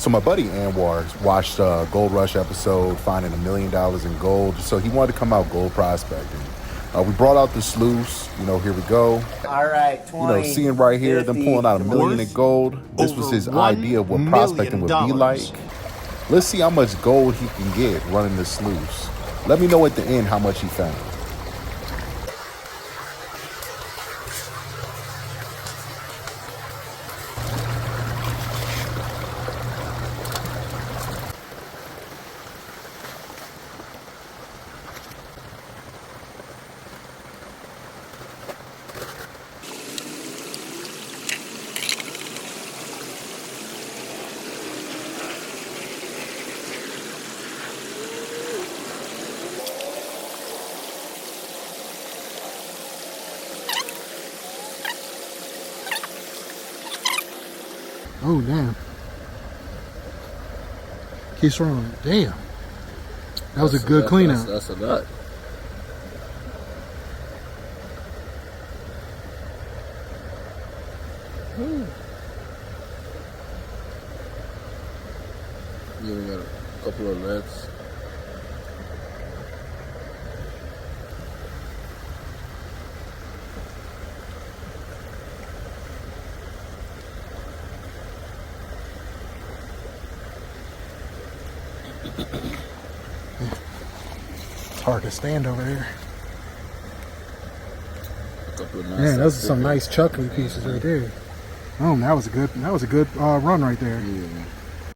So my buddy Anwar watched a Gold Rush episode, finding $1 million in gold. So he wanted to come out gold prospecting. We brought out the sluice. Here we go. All right, 20. Seeing right here, them pulling out $1 million in gold. This was his idea of what prospecting would be like. Let's see how much gold he can get running the sluice. Let me know at the end how much he found. Oh, damn. Keep strong. Damn. That was a good clean out. That's a nut. You even got a couple of nuts. It's hard to stand over there. Yeah, those are some nice chuckly pieces right there. Oh, that was a good run right there. Yeah.